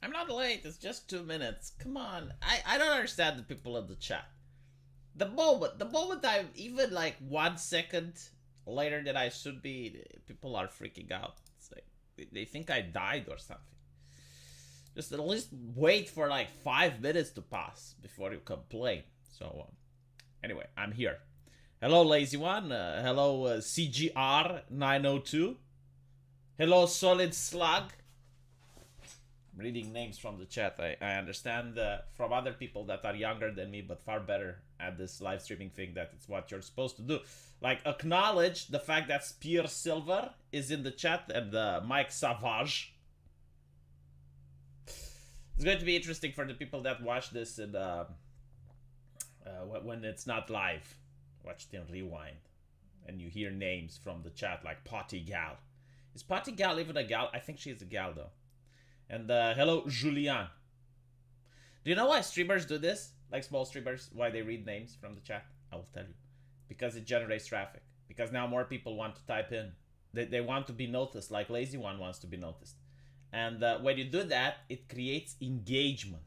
I'm not late. It's just 2 minutes. Come on. I don't understand the people in the chat. The moment I'm even like 1 second later than I should be, people are freaking out. It's like they think I died or something. Just at least wait for like 5 minutes to pass before you complain. So, anyway, I'm here. Hello, Lazy One. Hello, CGR902. Hello, Solid Slug. I'm reading names from the chat. I understand from other people that are younger than me, but far better at this live streaming thing, that it's what you're supposed to do. Like, acknowledge the fact that Spear Silver is in the chat and Mike Savage. It's going to be interesting for the people that watch this in, when it's not live. Watch it in rewind. And you hear names from the chat like Potty Gal. Is Potty Gal even a gal? I think she's a gal though. And hello, Julian. Do you know why streamers do this? Like small streamers, why they read names from the chat? I will tell you. Because it generates traffic. Because now more people want to type in. They want to be noticed, like Lazy One wants to be noticed. And when you do that, it creates engagement.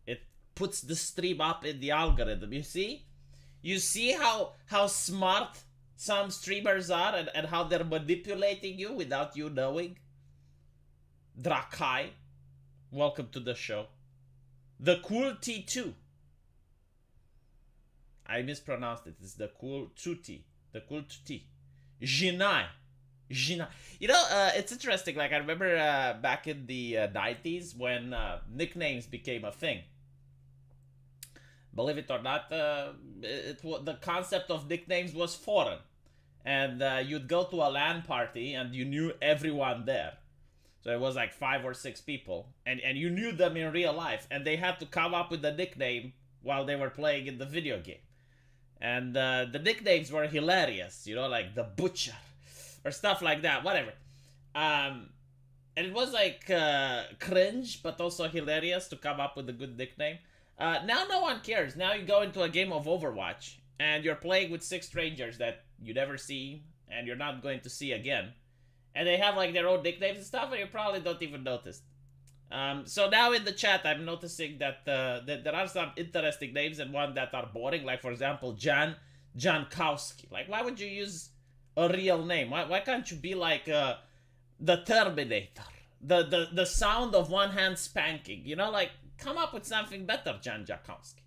It puts the stream up in the algorithm. You see? You see how smart some streamers are and how they're manipulating you without you knowing? Drakai, welcome to the show. The Cool T2. I mispronounced it. It's the Cool Tuti. The Cool Tuti. Jinai. Gina. You know, it's interesting. Like, I remember back in the 90s when nicknames became a thing. Believe it or not, the concept of nicknames was foreign. And you'd go to a LAN party and you knew everyone there. So it was like 5 or 6 people. And you knew them in real life. And they had to come up with a nickname while they were playing in the video game. And the nicknames were hilarious. You know, like the Butcher. Or stuff like that, whatever. And it was like cringe, but also hilarious to come up with a good nickname. Now no one cares. Now you go into a game of Overwatch, and you're playing with 6 strangers that you never see, and you're not going to see again. And they have like their own nicknames and stuff, and you probably don't even notice. So now in the chat, I'm noticing that, that there are some interesting names and one that are boring. Like, for example, Jankowski. Like, why would you use a real name? Why can't you be like the Terminator? The sound of one hand spanking. You know, like, come up with something better, Jan Jakowski.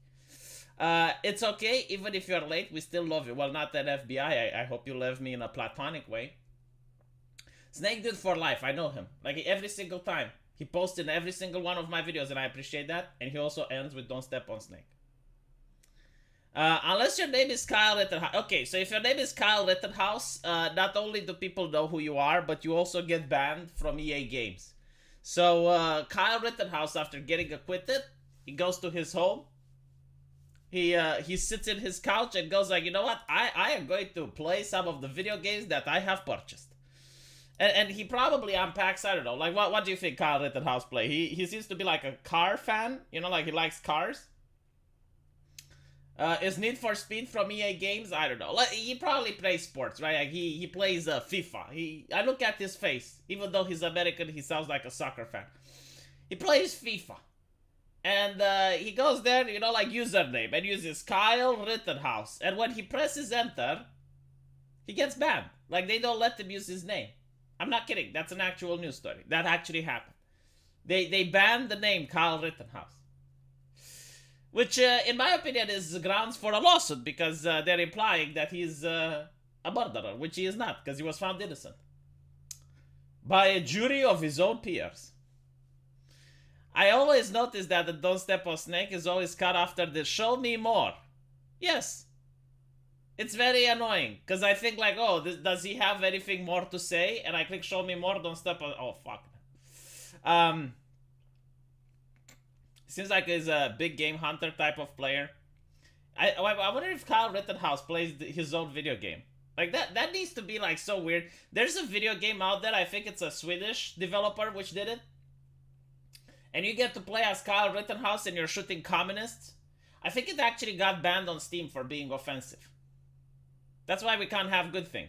It's okay, even if you're late, we still love you. Well, not that FBI. I hope you love me in a platonic way. Snake Dude for life, I know him. Like, every single time. He posts in every single one of my videos, and I appreciate that. And he also ends with don't step on Snake. Unless your name is Kyle Rittenhouse. Okay, so if your name is Kyle Rittenhouse, not only do people know who you are, but you also get banned from EA games. So, Kyle Rittenhouse, after getting acquitted, he goes to his home. He sits in his couch and goes like, you know what? I am going to play some of the video games that I have purchased. And he probably unpacks, I don't know, like, what do you think Kyle Rittenhouse play? He seems to be like a car fan, you know, like he likes cars. Is Need for Speed from EA games? I don't know. Like, he probably plays sports, right? Like, he plays FIFA. I look at his face. Even though he's American, he sounds like a soccer fan. He plays FIFA. And he goes there, you know, like username, and uses Kyle Rittenhouse. And when he presses enter, he gets banned. Like, they don't let him use his name. I'm not kidding. That's an actual news story. That actually happened. They banned the name Kyle Rittenhouse. Which, in my opinion, is grounds for a lawsuit, because they're implying that he's a murderer, which he is not, because he was found innocent. By a jury of his own peers. I always notice that the Don't Step on Snake is always cut after the show me more. Yes. It's very annoying, because I think like, oh, does he have anything more to say? And I click show me more, don't step on... Oh, fuck. Seems like he's a big game hunter type of player. I wonder if Kyle Rittenhouse plays his own video game. Like, that needs to be, like, so weird. There's a video game out there, I think it's a Swedish developer which did it. And you get to play as Kyle Rittenhouse and you're shooting communists. I think it actually got banned on Steam for being offensive. That's why we can't have good things.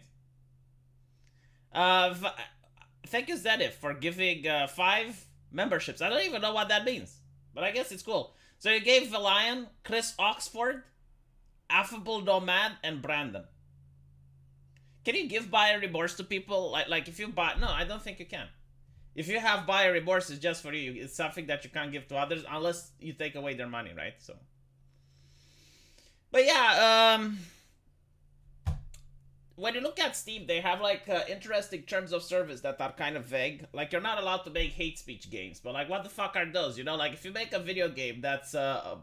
Thank you, Zedif, for giving 5 memberships. I don't even know what that means, but I guess it's cool. So you gave the Lion, Chris Oxford, Affable Nomad, and Brandon. Can you give buyer remorse to people? Like if you buy... No, I don't think you can. If you have buyer remorse, it's just for you. It's something that you can't give to others unless you take away their money, right? So... But yeah, when you look at Steam, they have like interesting terms of service that are kind of vague. Like you're not allowed to make hate speech games, but like what the fuck are those? You know, like if you make a video game that's a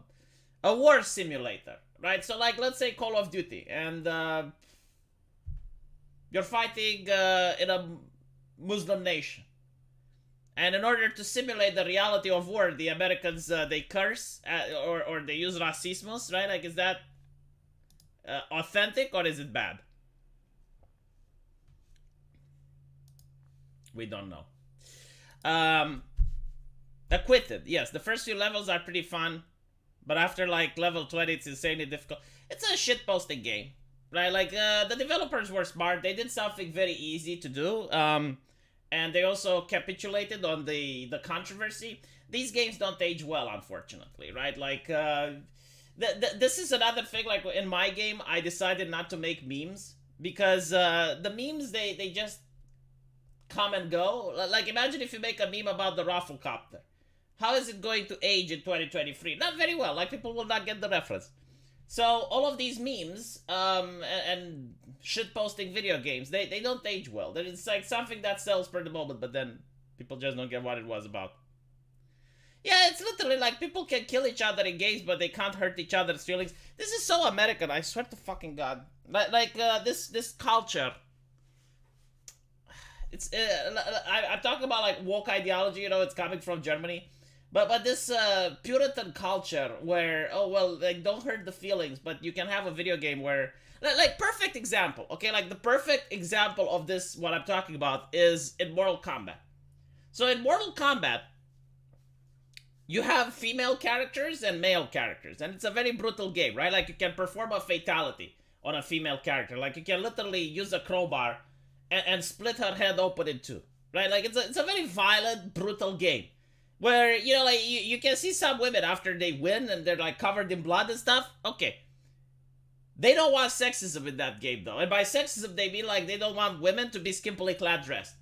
war simulator, right? So like let's say Call of Duty, and you're fighting in a Muslim nation, and in order to simulate the reality of war, the Americans they curse or they use racismus, right? Like is that authentic or is it bad? We don't know. Acquitted. Yes, the first few levels are pretty fun, but after like level 20, it's insanely difficult. It's a shitposting game, right? Like the developers were smart. They did something very easy to do, and they also capitulated on the controversy. These games don't age well, unfortunately, right? Like this is another thing. Like in my game, I decided not to make memes because the memes they just come and go. Like imagine if you make a meme about the Rafflecopter. How is it going to age in 2023? Not very well. Like people will not get the reference. So all of these memes and shit posting video games, they don't age well. It's like something that sells for the moment, but then people just don't get what it was about. Yeah, it's literally like people can kill each other in games, but they can't hurt each other's feelings. This is so American. I swear to fucking God. Like this culture. It's I'm talking about like woke ideology. You know, it's coming from Germany. But this Puritan culture where, oh, well, like, don't hurt the feelings, but you can have a video game where, like, perfect example, okay? Like, the perfect example of this, what I'm talking about, is in Mortal Kombat. So in Mortal Kombat, you have female characters and male characters, and it's a very brutal game, right? Like, you can perform a fatality on a female character. Like, you can literally use a crowbar and split her head open in two, right? Like, it's a very violent, brutal game. Where, you know, like, you can see some women after they win and they're, like, covered in blood and stuff. Okay. They don't want sexism in that game, though. And by sexism, they mean, like, they don't want women to be skimpily clad dressed.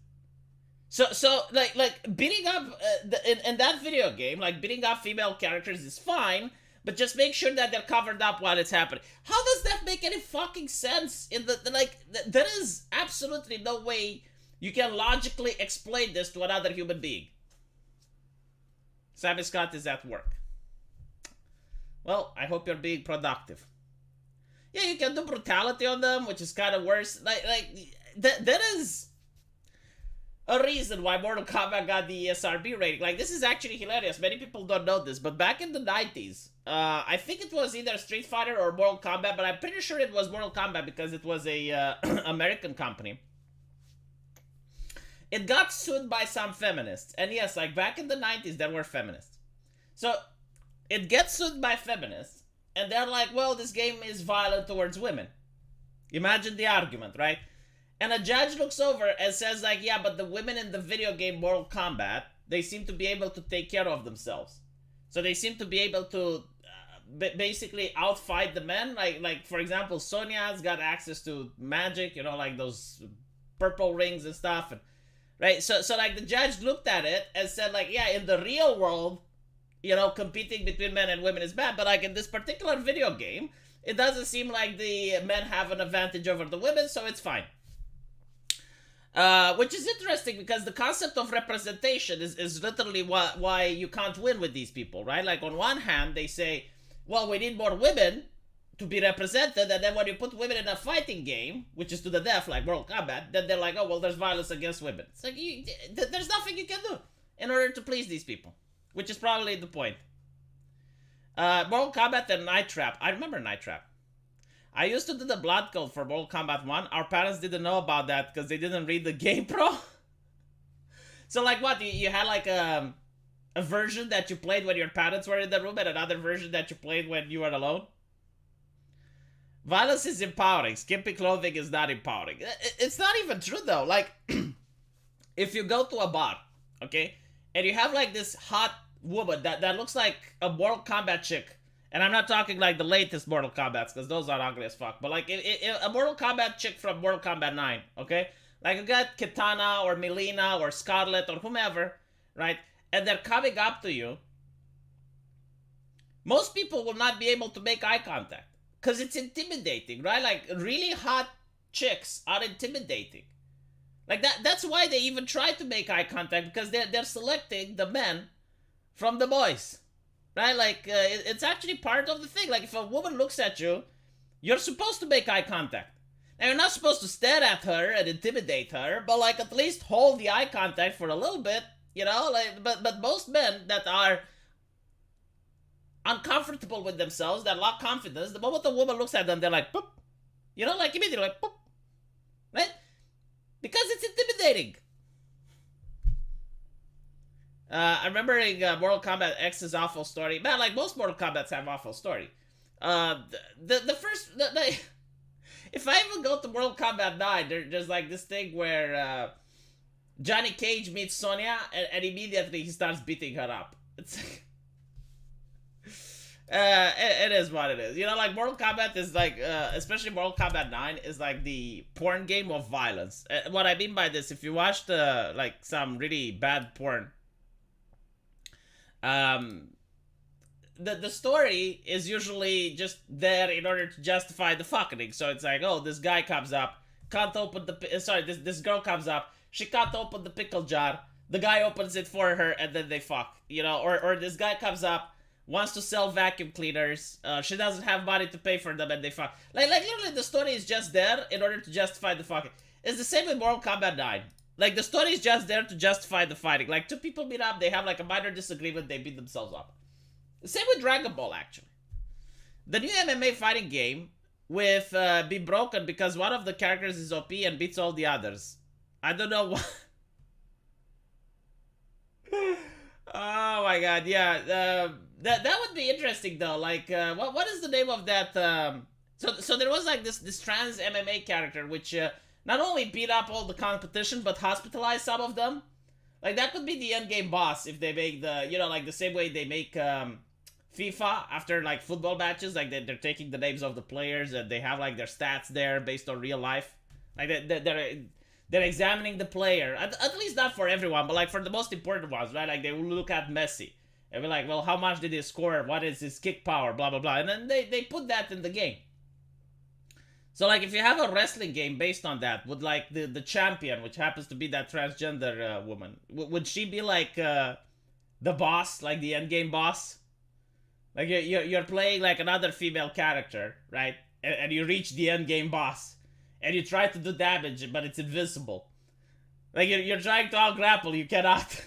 So like beating up, in that video game, like, beating up female characters is fine, but just make sure that they're covered up while it's happening. How does that make any fucking sense? There is absolutely no way you can logically explain this to another human being. Sammy Scott is at work. Well, I hope you're being productive. Yeah, you can do brutality on them, which is kind of worse. There is a reason why Mortal Kombat got the ESRB rating. Like, this is actually hilarious. Many people don't know this, but back in the 90s, I think it was either Street Fighter or Mortal Kombat, but I'm pretty sure it was Mortal Kombat because it was a American company. It got sued by some feminists. And yes, like back in the 90s, there were feminists. So it gets sued by feminists. And they're like, well, this game is violent towards women. Imagine the argument, right? And a judge looks over and says like, yeah, but the women in the video game Mortal Kombat, they seem to be able to take care of themselves. So they seem to be able to basically outfight the men. Like for example, Sonya's got access to magic, you know, like those purple rings and stuff. And right, so like the judge looked at it and said like, yeah, in the real world, you know, competing between men and women is bad, but like in this particular video game, it doesn't seem like the men have an advantage over the women, so it's fine. Which is interesting because the concept of representation is literally why you can't win with these people, right? Like on one hand, they say, well, we need more women to be represented, and then when you put women in a fighting game, which is to the death, like Mortal Kombat, then they're like, oh, well, there's violence against women. It's like, there's nothing you can do in order to please these people, which is probably the point. Mortal Kombat and Night Trap. I remember Night Trap. I used to do the blood code for Mortal Kombat 1. Our parents didn't know about that because they didn't read the game pro. So like what, you had like a version that you played when your parents were in the room and another version that you played when you were alone? Violence is empowering. Skimpy clothing is not empowering. It's not even true though. Like, if you go to a bar, okay, and you have like this hot woman that looks like a Mortal Kombat chick. And I'm not talking like the latest Mortal Kombats, because those are ugly as fuck. But like a Mortal Kombat chick from Mortal Kombat 9, okay? Like you got Kitana or Melina or Scarlet or whomever, right? And they're coming up to you. Most people will not be able to make eye contact because it's intimidating, right? Like really hot chicks are intimidating. Like that's why they even try to make eye contact, because they're selecting the men from the boys. Right? Like, it's actually part of the thing. Like, if a woman looks at you, you're supposed to make eye contact. Now, you're not supposed to stare at her and intimidate her, but, like, at least hold the eye contact for a little bit, you know? Like, but most men that are uncomfortable with themselves, that lack confidence, the moment a woman looks at them, they're like, boop. You know, like, immediately, like, boop. Right? Because it's intimidating. I'm remembering Mortal Kombat X's awful story. Man, like most Mortal Kombats have awful story. The first, if I even go to Mortal Kombat 9, there's like this thing where Johnny Cage meets Sonya, and immediately he starts beating her up. It's it is what it is. You know, like Mortal Kombat is like, especially Mortal Kombat 9 is like the porn game of violence. What I mean by this, if you watched like some really bad porn, the story is usually just there in order to justify the fucking. So it's like, oh, this guy comes up, can't open the this girl comes up, she can't open the pickle jar, the guy opens it for her, and then they fuck, you know. Or this guy comes up, wants to sell vacuum cleaners, she doesn't have money to pay for them, and they fuck. Like literally the story is just there in order to justify the fucking. It's the same with Mortal Kombat 9. Like, the story is just there to justify the fighting. Like, two people meet up, they have, like, a minor disagreement, they beat themselves up. Same with Dragon Ball, actually. The new MMA fighting game with be broken because one of the characters is OP and beats all the others. I don't know why. Oh my god, yeah. That would be interesting, though. Like, what is the name of that? So there was, like, this trans MMA character, which... not only beat up all the competition, but hospitalize some of them. Like, that could be the endgame boss if they make the, you know, like the same way they make FIFA after, like, football matches. Like, they're taking the names of the players and they have, like, their stats there based on real life. Like, they're examining the player. At least not for everyone, but, like, for the most important ones, right? Like, they will look at Messi and be like, well, how much did he score? What is his kick power? Blah, blah, blah. And then they put that in the game. So, like, if you have a wrestling game based on that, would, like, the champion, which happens to be that transgender woman, would she be, like, the boss, like, the endgame boss? Like, you're playing, like, another female character, right? And you reach the endgame boss. And you try to do damage, but it's invisible. Like, you're trying to out-grapple, you cannot.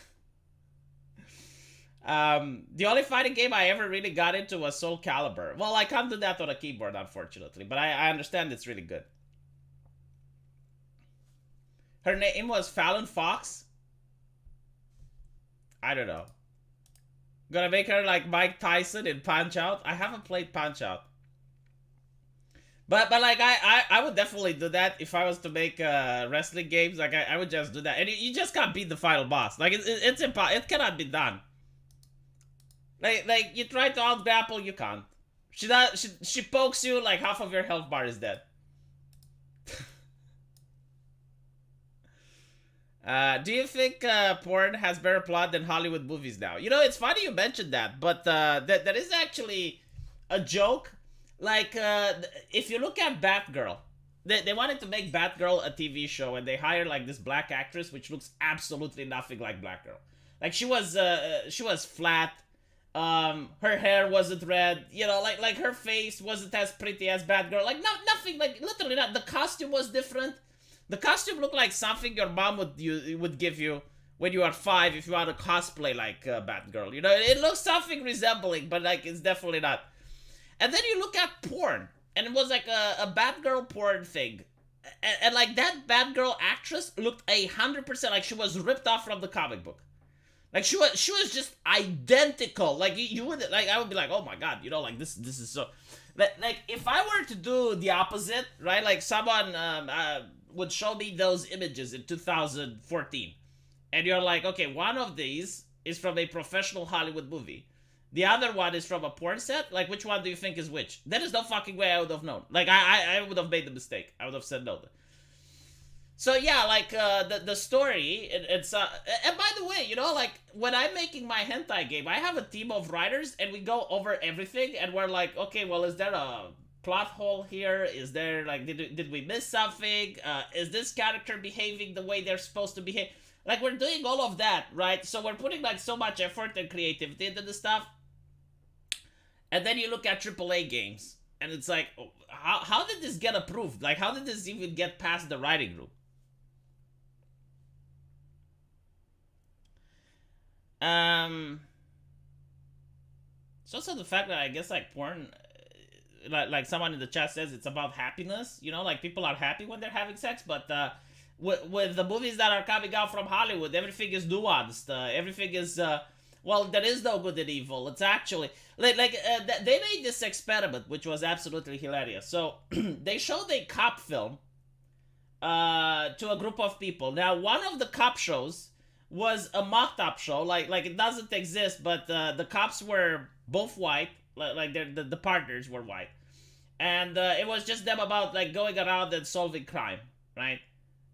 The only fighting game I ever really got into was Soul Calibur. Well, I can't do that on a keyboard, unfortunately, but I understand it's really good. Her name was Fallon Fox? I don't know. Gonna make her like Mike Tyson in Punch-Out? I haven't played Punch-Out. But like, I would definitely do that if I was to make wrestling games. Like, I would just do that. And you just can't beat the final boss. Like, it's impossible. It cannot be done. Like you try to out-grapple, you can't. She pokes you, like half of your health bar is dead. Do you think porn has better plot than Hollywood movies now? You know, it's funny you mentioned that, but there is actually a joke. Like, if you look at Batgirl, they wanted to make Batgirl a TV show, and they hired like this black actress, which looks absolutely nothing like Batgirl. Like, she was flat. Her hair wasn't red, you know, like her face wasn't as pretty as Batgirl. Like, nothing, like, literally not. The costume was different. The costume looked like something your mom would give you when you are 5 if you want to cosplay like Batgirl. You know, it looks something resembling, but like, it's definitely not. And then you look at porn, and it was like a Batgirl porn thing. And like, that Batgirl actress looked 100% like she was ripped off from the comic book. Like, she was just identical. Like, you would, like, I would be like, oh my god, you know, like, this is so... Like, if I were to do the opposite, right, like, someone would show me those images in 2014, and you're like, okay, one of these is from a professional Hollywood movie. The other one is from a porn set. Like, which one do you think is which? There is no fucking way I would have known. Like, I would have made the mistake. I would have said no. So yeah, like the story, it's and by the way, you know, like when I'm making my hentai game, I have a team of writers, and we go over everything, and we're like, okay, well, is there a plot hole here? Is there like did we miss something? Is this character behaving the way they're supposed to behave? Like we're doing all of that, right? So we're putting like so much effort and creativity into the stuff, and then you look at AAA games, and it's like, oh, how did this get approved? Like, how did this even get past the writing room? It's also the fact that I guess like porn, like someone in the chat says, it's about happiness. You know, like people are happy when they're having sex, but with the movies that are coming out from Hollywood, everything is nuanced. Everything is well, there is no good and evil. It's actually they made this experiment, which was absolutely hilarious. So they showed a cop film to a group of people. Now, one of the cop shows was a mocked up show, like it doesn't exist, but the cops were both white, like the partners were white, and it was just them about like going around and solving crime, right?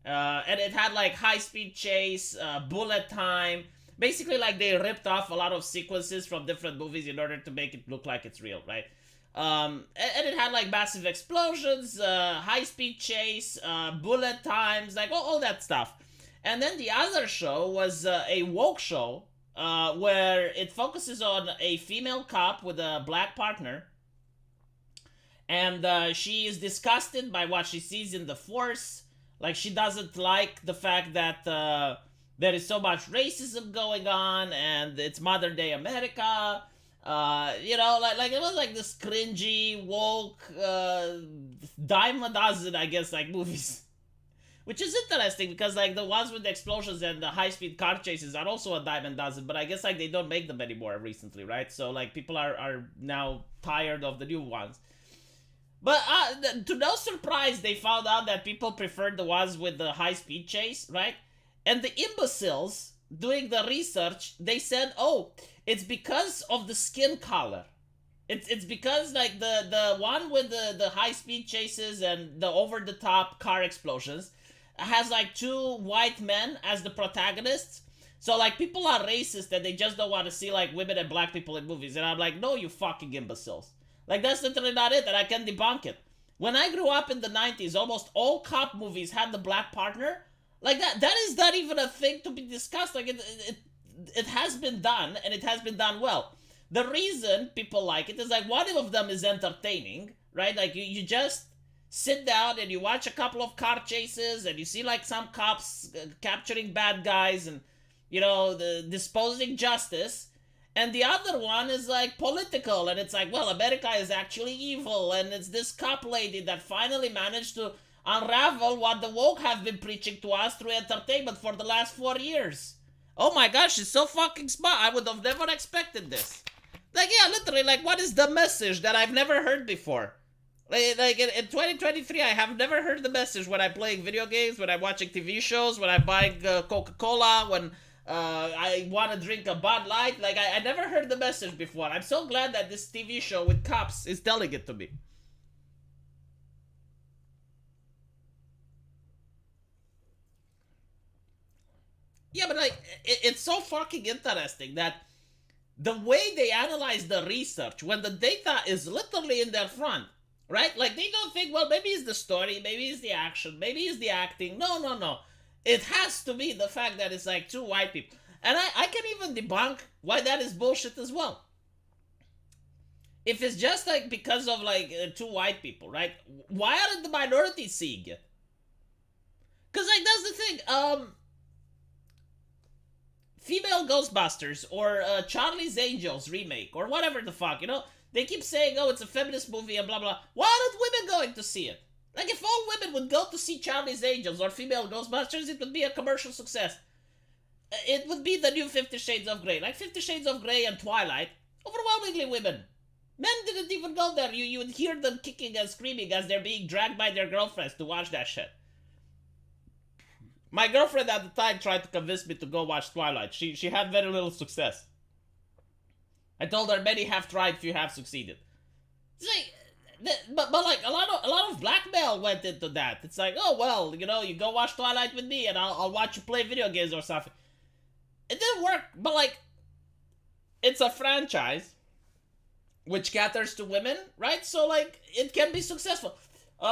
And it had like high speed chase, bullet time. Basically, like they ripped off a lot of sequences from different movies in order to make it look like it's real, right? And it had like massive explosions, high speed chase, bullet times, like all that stuff. And then the other show was a woke show where it focuses on a female cop with a black partner. And she is disgusted by what she sees in the force. Like, she doesn't like the fact that there is so much racism going on, and it's modern day America. You know, like it was like this cringy, woke, dime a dozen, I guess, like movies. Which is interesting because like the ones with the explosions and the high-speed car chases are also a dime a dozen, but I guess like they don't make them anymore recently, right? So like people are now tired of the new ones. But to no surprise, they found out that people preferred the ones with the high-speed chase, right? And the imbeciles doing the research, they said, oh, it's because of the skin color. It's because like the one with the high-speed chases and the over-the-top car explosions has like two white men as the protagonists. So like people are racist and they just don't want to see like women and black people in movies. And I'm like, no, you fucking imbeciles. Like that's literally not it, and I can debunk it. When I grew up in the 90s, almost all cop movies had the black partner. Like that is not even a thing to be discussed. Like it has been done, and it has been done well. The reason people like it is like one of them is entertaining, right? Like you just sit down and you watch a couple of car chases and you see like some cops capturing bad guys and, you know, the disposing justice. And the other one is like political, and it's like, well, America is actually evil, and it's this cop lady that finally managed to unravel what the woke have been preaching to us through entertainment for the last 4 years. Oh my gosh, she's so fucking smart. I would have never expected this. Like, yeah, literally, like, what is the message that I've never heard before? Like in 2023, I have never heard the message when I'm playing video games, when I'm watching TV shows, when I'm buying Coca-Cola, when I want to drink a Bud Light. Like, I never heard the message before. I'm so glad that this TV show with cops is telling it to me. Yeah, but like, it's so fucking interesting that the way they analyze the research when the data is literally in their front, right? Like, they don't think, well, maybe it's the story, maybe it's the action, maybe it's the acting. No. It has to be the fact that it's like two white people. And I can even debunk why that is bullshit as well. If it's just like because of like two white people, right? Why aren't the minorities seeing it? Because like that's the thing. Female Ghostbusters or Charlie's Angels remake or whatever the fuck, you know? They keep saying, oh, it's a feminist movie and blah blah. Why aren't women going to see it? Like, if all women would go to see Charlie's Angels or Female Ghostbusters, it would be a commercial success. It would be the new 50 Shades of Grey. Like 50 Shades of Grey and Twilight, overwhelmingly women. Men didn't even go there. You would hear them kicking and screaming as they're being dragged by their girlfriends to watch that shit. My girlfriend at the time tried to convince me to go watch Twilight. She had very little success. I told her many have tried, few have succeeded. It's like, but like a lot of blackmail went into that. It's like, oh well, you know, you go watch Twilight with me, and I'll watch you play video games or something. It didn't work, but like, it's a franchise which caters to women, right? So like, it can be successful. There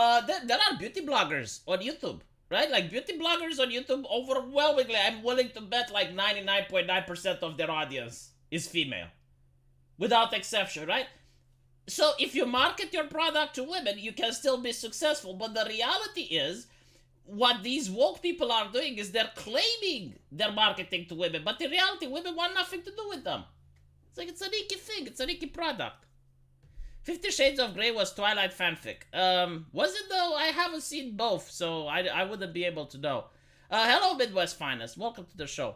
are beauty bloggers on YouTube, right? Like beauty bloggers on YouTube, overwhelmingly, I'm willing to bet like 99.9% of their audience is female, without exception, right? So if you market your product to women, you can still be successful. But the reality is, what these woke people are doing is they're claiming they're marketing to women, but in reality, women want nothing to do with them. It's like, it's an icky thing. It's an icky product. 50 Shades of Grey was Twilight fanfic. Was it though? I haven't seen both, so I wouldn't be able to know. Hello, Midwest Finest. Welcome to the show.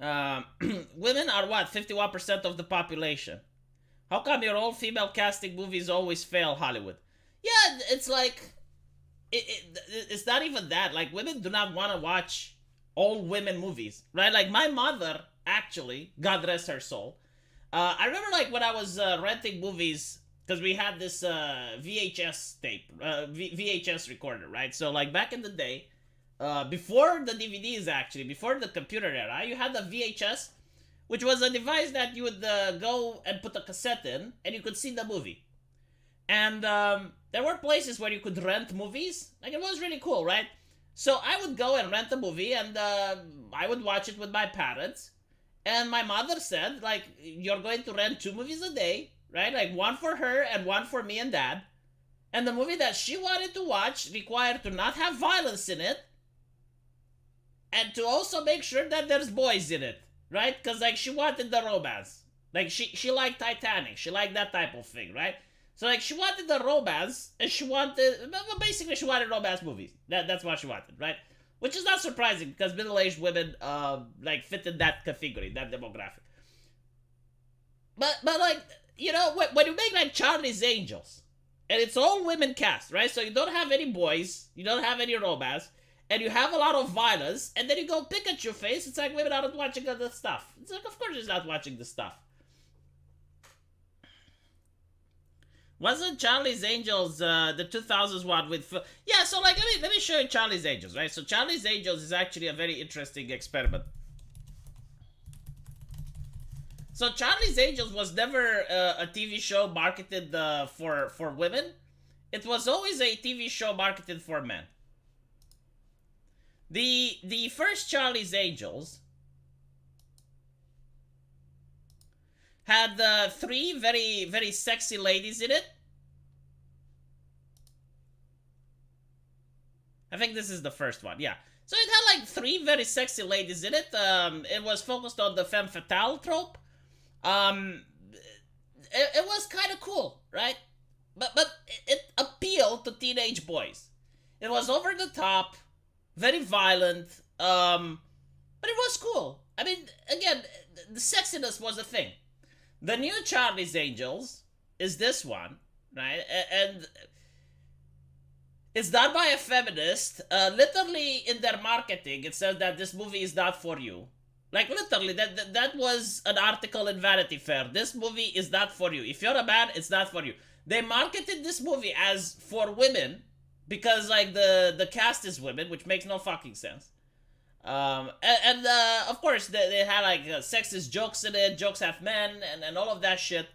Women are what? 51% of the population. How come your old female casting movies always fail, Hollywood? Yeah, it's like... It's not even that. Like, women do not want to watch all women movies, right? Like, my mother, actually, God rest her soul, I remember, like, when I was renting movies, because we had this VHS tape, VHS recorder, right? So, like, back in the day, before the DVDs, actually, before the computer era, you had the VHS, which was a device that you would go and put a cassette in, and you could see the movie. And there were places where you could rent movies. Like, it was really cool, right? So I would go and rent a movie, and I would watch it with my parents. And my mother said, like, you're going to rent 2 movies a day, right? Like, one for her and one for me and dad. And the movie that she wanted to watch required to not have violence in it, and to also make sure that there's boys in it, right? Because, like, she wanted the romance. Like, she liked Titanic. She liked that type of thing, right? So, like, she wanted the romance, and she wanted... Well, basically, she wanted romance movies. That's what she wanted, right? Which is not surprising, because middle-aged women, like, fit in that category, that demographic. But like, you know, when you make, like, Charlie's Angels, and it's all women cast, right? So you don't have any boys, you don't have any romance, and you have a lot of violence, and then you go Pikachu face, it's like women aren't watching other stuff. It's like, of course she's not watching the stuff. Wasn't Charlie's Angels the 2000s one with... Yeah, so like, let me show you Charlie's Angels, right? So Charlie's Angels is actually a very interesting experiment. So Charlie's Angels was never a TV show marketed for women. It was always a TV show marketed for men. The first Charlie's Angels had 3 very, very sexy ladies in it. I think this is the first one, yeah. So it had like 3 very sexy ladies in it. It was focused on the femme fatale trope. It was kind of cool, right? But it appealed to teenage boys. It was over the top, very violent, but it was cool. I mean, again, the sexiness was a thing. The new Charlie's Angels is this one, right? And it's done by a feminist. Literally, in their marketing, it says that this movie is not for you. Like, literally, that was an article in Vanity Fair. This movie is not for you. If you're a man, it's not for you. They marketed this movie as for women because, like, the cast is women, which makes no fucking sense. Of course, they had, like, sexist jokes in it, jokes half men, and all of that shit.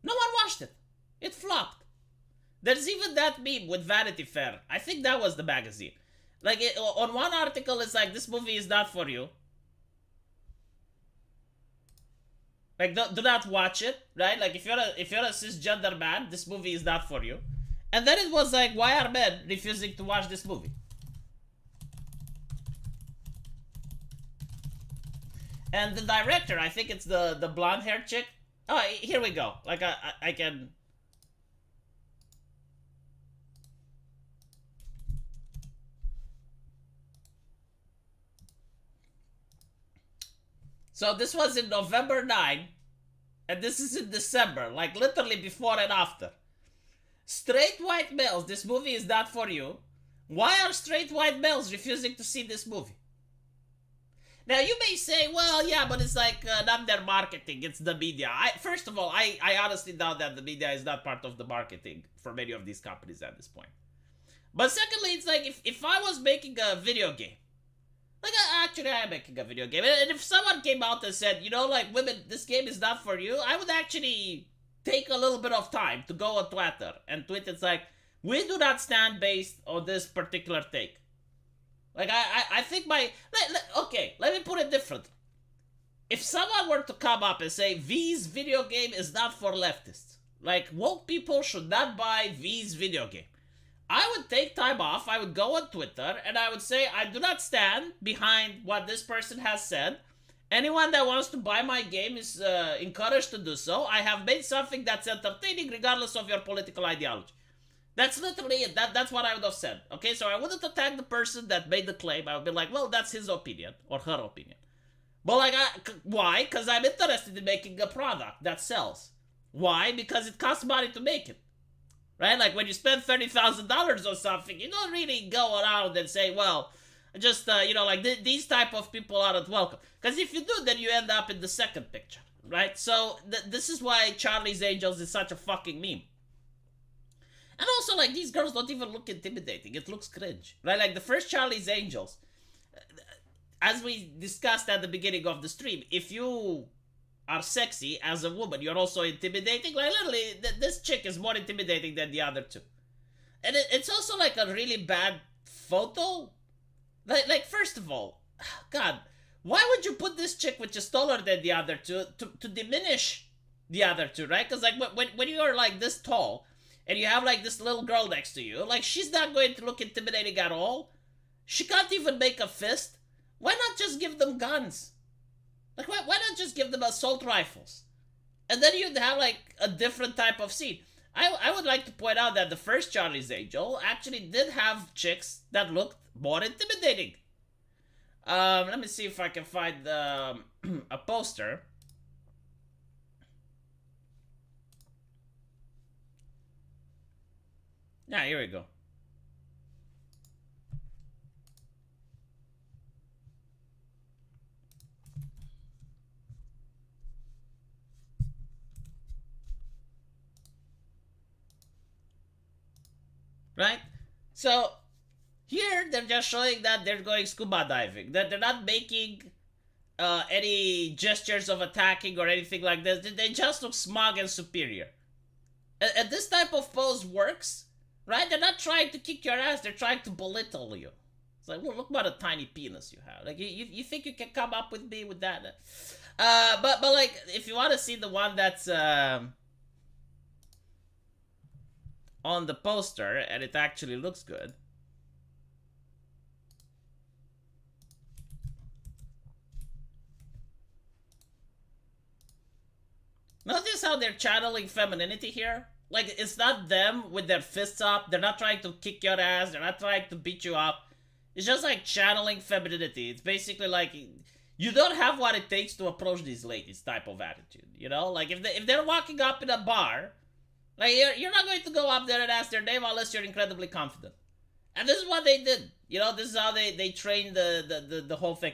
No one watched it. It flopped. There's even that meme with Vanity Fair. I think that was the magazine. Like, on one article, it's like, this movie is not for you. Like, do not watch it, right? Like, if you're a cisgender man, this movie is not for you. And then it was like, why are men refusing to watch this movie? And the director, I think it's the blonde-haired chick. Oh, here we go. Like, I can... So this was in November 9, and this is in December, like literally before and after. Straight white males, this movie is not for you. Why are straight white males refusing to see this movie? Now you may say, well, yeah, but it's like not their marketing; it's the media. First of all, I honestly doubt that the media is not part of the marketing for many of these companies at this point. But secondly, it's like if I was making a video game, like actually I am making a video game, and if someone came out and said, you know, like women, this game is not for you, I would actually take a little bit of time to go on Twitter and tweet. It's like, we do not stand based on this particular take. Like, I think okay, let me put it differently. If someone were to come up and say, V's video game is not for leftists, like, woke people should not buy V's video game, I would take time off, I would go on Twitter, and I would say, I do not stand behind what this person has said. Anyone that wants to buy my game is encouraged to do so. I have made something that's entertaining regardless of your political ideology. That's literally it. That's what I would have said. Okay, so I wouldn't attack the person that made the claim. I would be like, well, that's his opinion or her opinion. But like, why? Because I'm interested in making a product that sells. Why? Because it costs money to make it. Right? Like when you spend $30,000 on something, you don't really go around and say, well, just, like these type of people aren't welcome. Because if you do, then you end up in the second picture. Right? So this is why Charlie's Angels is such a fucking meme. And also, like, these girls don't even look intimidating. It looks cringe. Right? Like, the first Charlie's Angels, as we discussed at the beginning of the stream, if you are sexy as a woman, you're also intimidating. Like, literally, this chick is more intimidating than the other two. And it's also, like, a really bad photo. Like, first of all, God, why would you put this chick, which is taller than the other two, to diminish the other two, right? Because, like, when you're, like, this tall, and you have, like, this little girl next to you, like, she's not going to look intimidating at all. She can't even make a fist. Why not just give them guns? Like, why not just give them assault rifles? And then you'd have, like, a different type of scene. I would like to point out that the first Charlie's Angel actually did have chicks that looked more intimidating. Let me see if I can find a poster. Yeah, here we go. Right? So, here they're just showing that they're going scuba diving. That they're not making any gestures of attacking or anything like this. They just look smug and superior. And this type of pose works. Right? They're not trying to kick your ass, they're trying to belittle you. It's like, well, look what a tiny penis you have. Like, you think you can come up with me with that? But like, if you want to see the one that's on the poster, and it actually looks good. Notice how they're channeling femininity here? Like, it's not them with their fists up. They're not trying to kick your ass. They're not trying to beat you up. It's just like channeling femininity. It's basically like, you don't have what it takes to approach these ladies type of attitude. You know? Like, if they're walking up in a bar, like, you're not going to go up there and ask their name unless you're incredibly confident. And this is what they did. You know, this is how they trained the whole thing.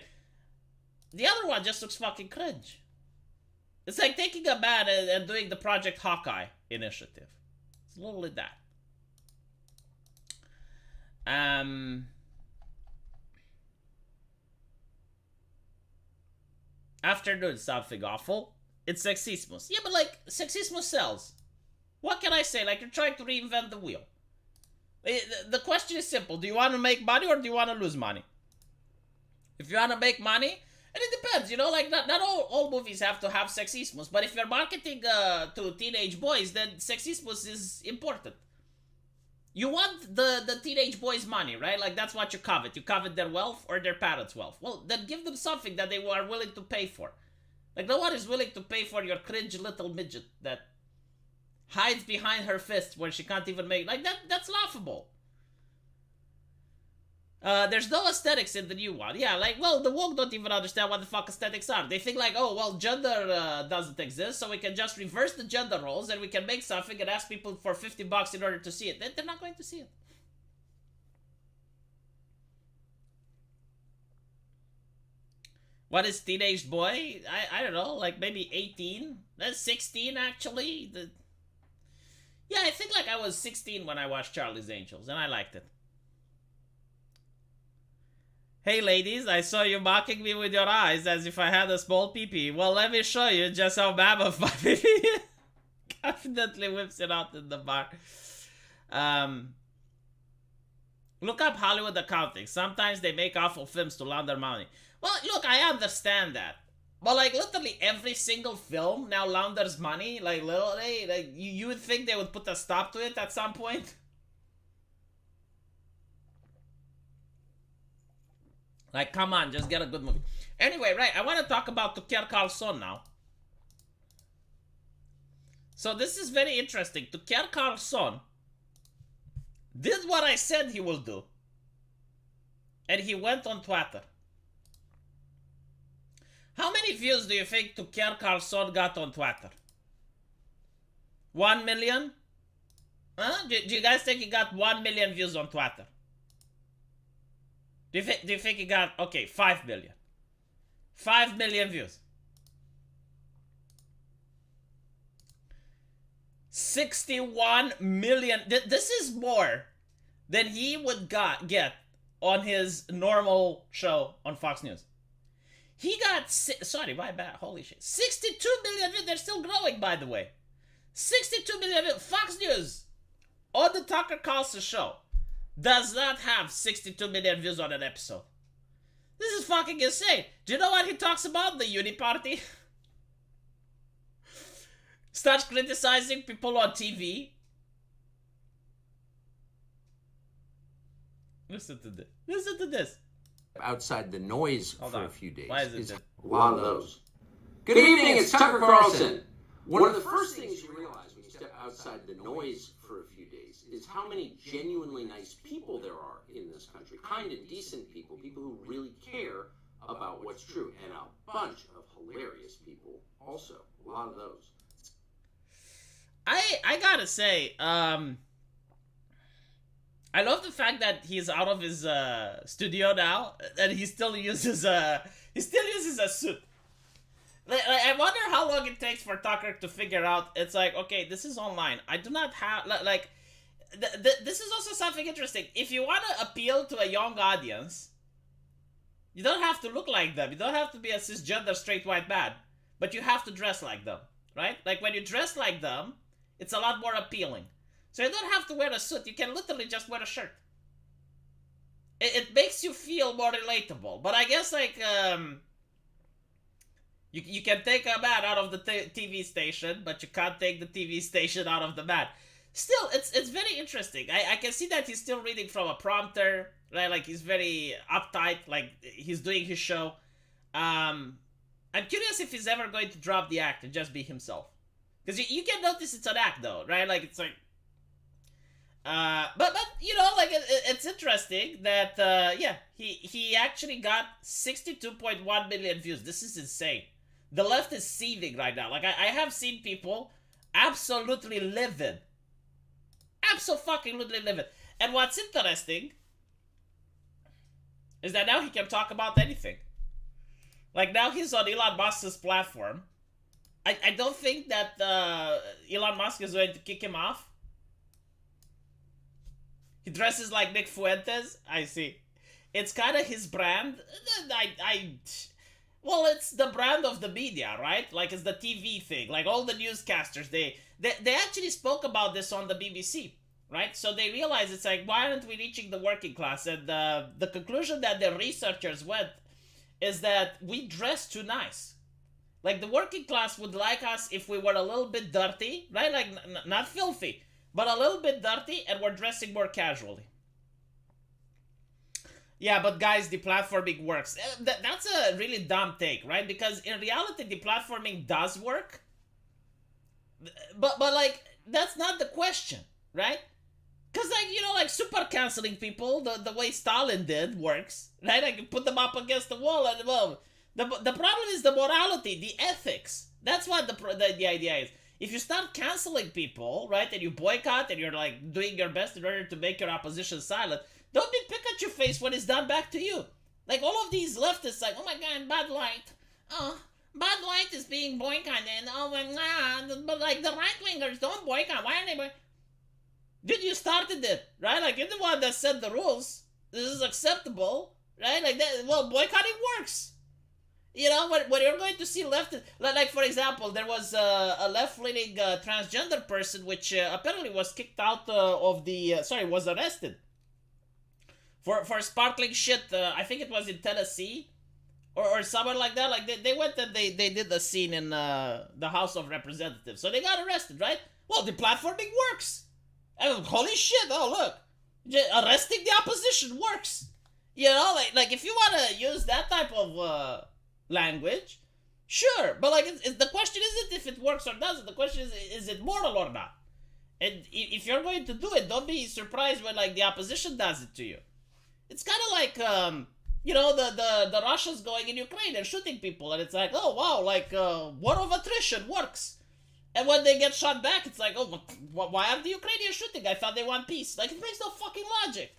The other one just looks fucking cringe. It's like taking a man and doing the Project Hawkeye initiative. It's literally that. After doing something awful, it's sexismus. Yeah, but like, sexismus sells. What can I say? Like, you're trying to reinvent the wheel. The question is simple. Do you want to make money or do you want to lose money? If you want to make money, and it depends, you know, like, not all movies have to have sexismus, but if you're marketing to teenage boys, then sexismus is important. You want the teenage boys' money, right? Like, that's what you covet. You covet their wealth or their parents' wealth. Well, then give them something that they are willing to pay for. Like, no one is willing to pay for your cringe little midget that hides behind her fist when she can't even make... Like, that's laughable. There's no aesthetics in the new one. Yeah, like, well, the woke don't even understand what the fuck aesthetics are. They think like, oh, well, gender doesn't exist, so we can just reverse the gender roles and we can make something and ask people for $50 in order to see it. They're not going to see it. What is teenage boy? I don't know, like maybe 18? That's 16 actually. Yeah, I think like I was 16 when I watched Charlie's Angels, and I liked it. Hey ladies, I saw you mocking me with your eyes as if I had a small peepee. Well, let me show you just how mammoth my peepee confidently whips it out in the bar. Look up Hollywood accounting. Sometimes they make awful films to launder money. Well, look, I understand that. But like literally every single film now launders money. Like literally, like you would think they would put a stop to it at some point. Like, come on, just get a good movie. Anyway, right, I want to talk about Tucker Carlson now. So this is very interesting. Tucker Carlson did what I said he will do. And he went on Twitter. How many views do you think Tucker Carlson got on Twitter? 1 million? Huh? Do you guys think he got 1 million views on Twitter? Do you think he got, okay, 5 million? 5 million views. 61 million. This is more than he would get on his normal show on Fox News. He got, sorry, my bad, holy shit. 62 million views. They're still growing, by the way. 62 million views. Fox News on the Tucker Carlson show does not have 62 million views on an episode. This is fucking insane. Do you know what he talks about? The Uni Party. Starts criticizing people on TV. Listen to this. Listen to this. Outside the noise Hold for on. a few days. Why is it a lot of those. Good evening, it's Tucker Carlson. One of the first things you realize when you step outside the noise for a few days is how many genuinely nice people there are in this country. Kind and decent people, people who really care about what's true. And a bunch of hilarious people also. A lot of those. I gotta say, I love the fact that he's out of his studio now, and he still uses a suit. Like, I wonder how long it takes for Tucker to figure out. It's like, okay, this is online. I do not have like. This is also something interesting. If you want to appeal to a young audience, you don't have to look like them. You don't have to be a cisgender straight white man, but you have to dress like them, right? Like when you dress like them, it's a lot more appealing. So you don't have to wear a suit. You can literally just wear a shirt. It makes you feel more relatable. But I guess like you can take a man out of the TV station, but you can't take the TV station out of the man. Still, it's very interesting. I can see that he's still reading from a prompter, right? Like he's very uptight, like he's doing his show. I'm curious if he's ever going to drop the act and just be himself. Because you can notice it's an act though, right? Like it's like but you know, like it's interesting that yeah, he actually got 62.1 million views. This is insane. The left is seething right now. Like I have seen people absolutely livid. Absolutely livid. And what's interesting is that now he can talk about anything. Like now he's on Elon Musk's platform. I don't think that Elon Musk is going to kick him off. He dresses like Nick Fuentes. I see. It's kind of his brand. Well, it's the brand of the media, right? Like it's the TV thing. Like all the newscasters, they actually spoke about this on the BBC, right? So they realized it's like, why aren't we reaching the working class? And the conclusion that the researchers went is that we dress too nice. Like the working class would like us if we were a little bit dirty, right? Like not filthy, but a little bit dirty, and we're dressing more casually. Yeah, but guys, deplatforming works. That's a really dumb take, right? Because in reality, deplatforming does work. But like, that's not the question, right? Because, like, you know, like, super canceling people, the way Stalin did, works, right? Like, you put them up against the wall, and, well, the problem is the morality, the ethics. That's what the idea is. If you start canceling people, right, and you boycott, and you're, like, doing your best in order to make your opposition silent, don't be Pikachu face when it's done back to you. Like all of these leftists, like, oh my god, Bud Light. Oh, Bud Light is being boycotted. Oh my god, but like the right wingers don't boycott. Why are they boycott? Dude, you started it, right? Like you're the one that set the rules. This is acceptable, right? Like that. Well, boycotting works. You know, when you're going to see left, like for example, there was a left-leaning transgender person which apparently was kicked out of the, was arrested for sparkling shit. I think it was in Tennessee or somewhere like that. Like they went and they did a scene in the House of Representatives, so they got arrested, right? Well, the platforming works. And holy shit! Oh look, arresting the opposition works. You know, like if you want to use that type of language, sure, but like the question isn't if it works or doesn't. The question is it moral or not? And if you're going to do it, don't be surprised when like the opposition does it to you. It's kind of like you know, the Russians going in Ukraine and shooting people, and it's like, oh wow, like war of attrition works. And when they get shot back, it's like, oh, why are the Ukrainians shooting? I thought they want peace. Like, it makes no fucking logic.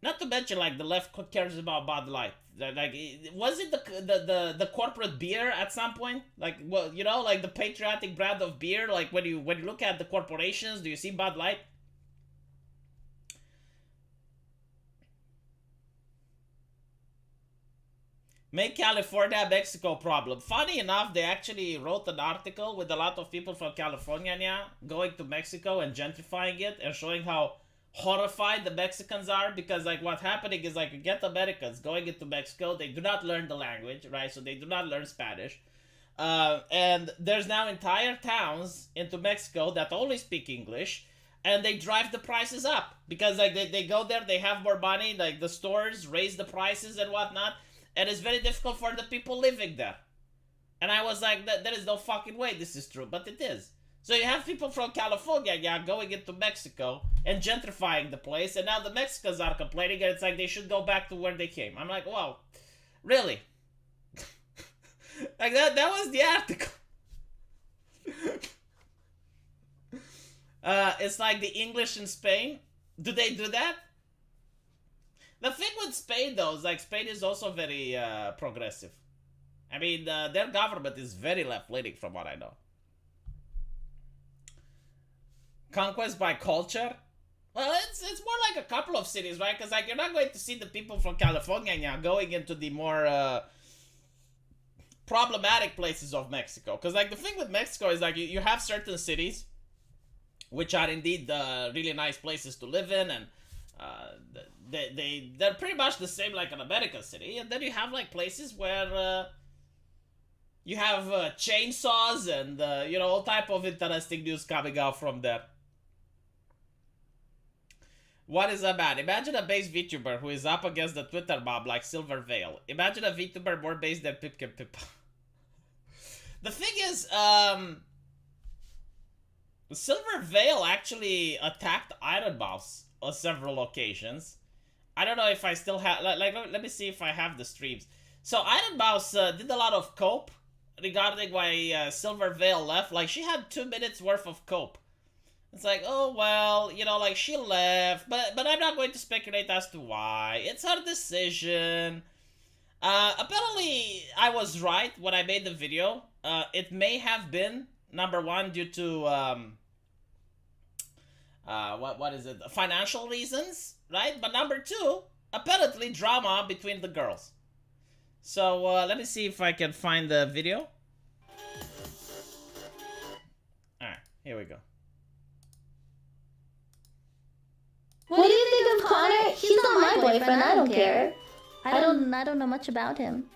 Not to mention, like, the left cares about Bud Light. Like, was it the corporate beer at some point? Like, well, you know, like the patriotic brand of beer. Like, when you look at the corporations, do you see Bud Light? Make California Mexico problem. Funny enough, they actually wrote an article with a lot of people from California now going to Mexico and gentrifying it and showing how horrified the Mexicans are, because like what's happening is like you get Americans going into Mexico, they do not learn the language, right? So they do not learn Spanish. And there's now entire towns into Mexico that only speak English, and they drive the prices up because like they go there, they have more money, like the stores raise the prices and whatnot. And it's very difficult for the people living there. And I was like, there is no fucking way this is true, but it is. So you have people from California going into Mexico and gentrifying the place, and now the Mexicans are complaining, and it's like they should go back to where they came. I'm like, wow, really? Like that was the article. It's like the English in Spain. Do they do that? The thing with Spain, though, is like Spain is also very progressive. I mean, their government is very left-leaning, from what I know. Conquest by culture? Well, it's more like a couple of cities, right? Because like you're not going to see the people from California now going into the more problematic places of Mexico. Because like the thing with Mexico is like you have certain cities which are indeed really nice places to live in, and they're pretty much the same like an American city, and then you have like places where you have chainsaws and you know, all type of interesting news coming out from there. What is a man? Imagine a base VTuber who is up against the Twitter mob like Silver Veil. Imagine a VTuber more base than Pipkin Pip. The thing is, Silver Veil actually attacked Iron Mouse on several occasions. I don't know if I still have, like let me see if I have the streams. So Iron Mouse did a lot of cope regarding why Silver Veil left. Like she had 2 minutes worth of cope. It's like, oh well, you know, like she left, but I'm not going to speculate as to why. It's her decision. Apparently I was right when I made the video. It may have been, number one, due to what is it? Financial reasons, right? But number two, apparently drama between the girls. So let me see if I can find the video. Alright, here we go. What do you think of Connor? He's not my boyfriend, I don't care. I don't know much about him.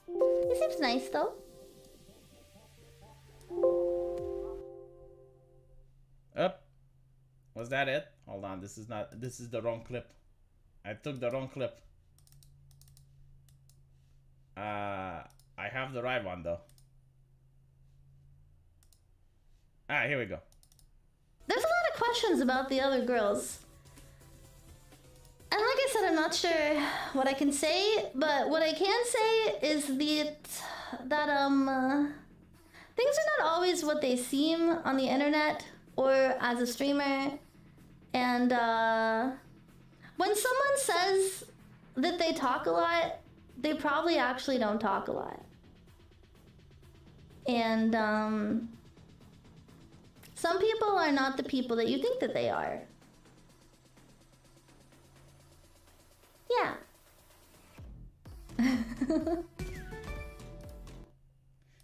He seems nice though. Up. Was that it? Hold on, this is the wrong clip. I took the wrong clip. I have the right one though. Alright, here we go. There's a lot of questions about the other girls. And like I said, I'm not sure what I can say, but what I can say is that things are not always what they seem on the internet or as a streamer. And when someone says that they talk a lot, they probably actually don't talk a lot. And some people are not the people that you think that they are. Yeah.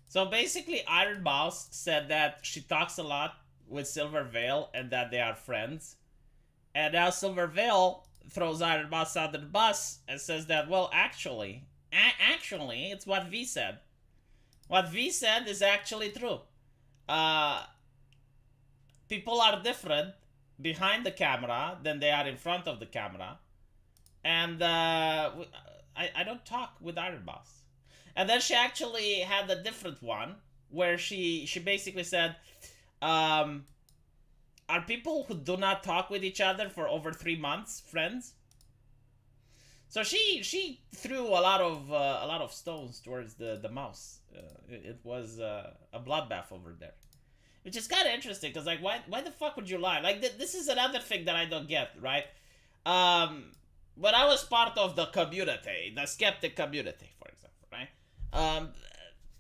So basically, Iron Mouse said that she talks a lot with Silver Veil and that they are friends. And now Silver Veil throws Iron Mouse under the bus and says that, well, actually, it's what V said. What V said is actually true. People are different behind the camera than they are in front of the camera. And I don't talk with Iron Mouse. And then she actually had a different one where she basically said, are people who do not talk with each other for over 3 months friends? So she threw a lot of stones towards the mouse. It was a bloodbath over there, which is kind of interesting because like why the fuck would you lie? Like this is another thing that I don't get, right? When I was part of the community, the skeptic community, for example, right?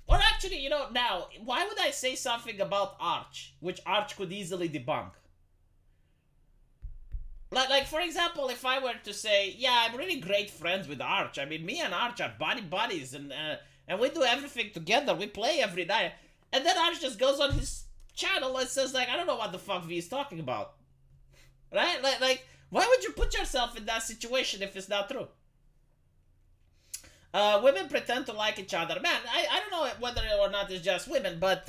Or actually, you know, now, why would I say something about Arch, which Arch could easily debunk? Like for example, if I were to say, yeah, I'm really great friends with Arch. I mean, me and Arch are buddies, and we do everything together. We play every night. And then Arch just goes on his channel and says, like, I don't know what the fuck V is talking about. Right? Like, why would you put yourself in that situation if it's not true? Women pretend to like each other. Man, I don't know whether or not it's just women, but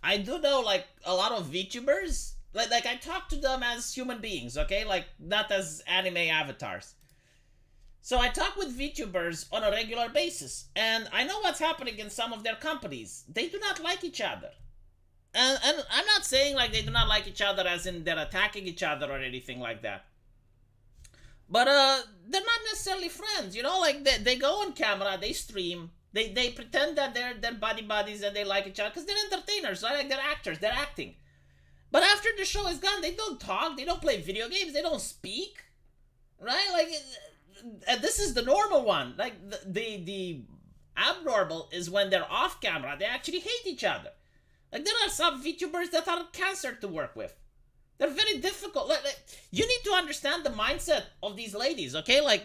I do know, like, a lot of VTubers. Like I talk to them as human beings, okay? Like, not as anime avatars. So I talk with VTubers on a regular basis, and I know what's happening in some of their companies. They do not like each other. And I'm not saying, like, they do not like each other as in they're attacking each other or anything like that. But they're not necessarily friends, you know? Like, they go on camera, they stream, they pretend that they're buddies and they like each other, because they're entertainers, right? Like, they're actors, they're acting. But after the show is gone, they don't talk, they don't play video games, they don't speak, right? Like, and this is the normal one. Like, the abnormal is when they're off camera, they actually hate each other. Like, there are some VTubers that are cancer to work with. They're very difficult. Like, you need to understand the mindset of these ladies, okay? Like,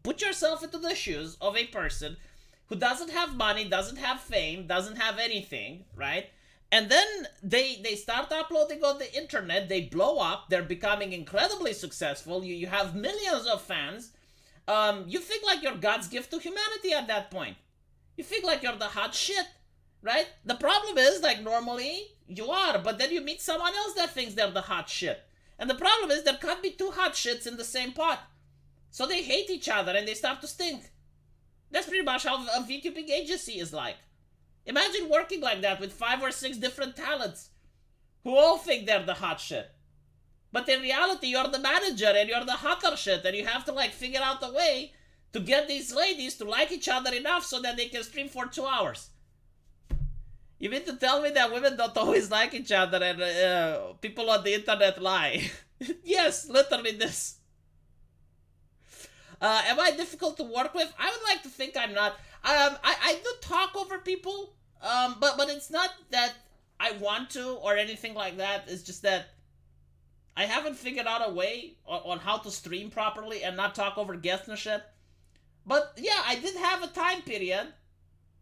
put yourself into the shoes of a person who doesn't have money, doesn't have fame, doesn't have anything, right? And then they start uploading on the internet, they blow up, they're becoming incredibly successful, you have millions of fans. You think like you're God's gift to humanity at that point. You think like you're the hot shit, right? The problem is, like, normally you are, but then you meet someone else that thinks they're the hot shit. And the problem is there can't be two hot shits in the same pot. So they hate each other and they start to stink. That's pretty much how a VTubing agency is like. Imagine working like that with 5 or 6 different talents who all think they're the hot shit. But in reality, you're the manager and you're the hotter shit, and you have to, like, figure out a way to get these ladies to like each other enough so that they can stream for 2 hours. You mean to tell me that women don't always like each other and people on the internet lie? Yes, literally this. Am I difficult to work with? I would like to think I'm not. I do talk over people, but it's not that I want to or anything like that. It's just that I haven't figured out a way on how to stream properly and not talk over guests and shit. But yeah, I did have a time period,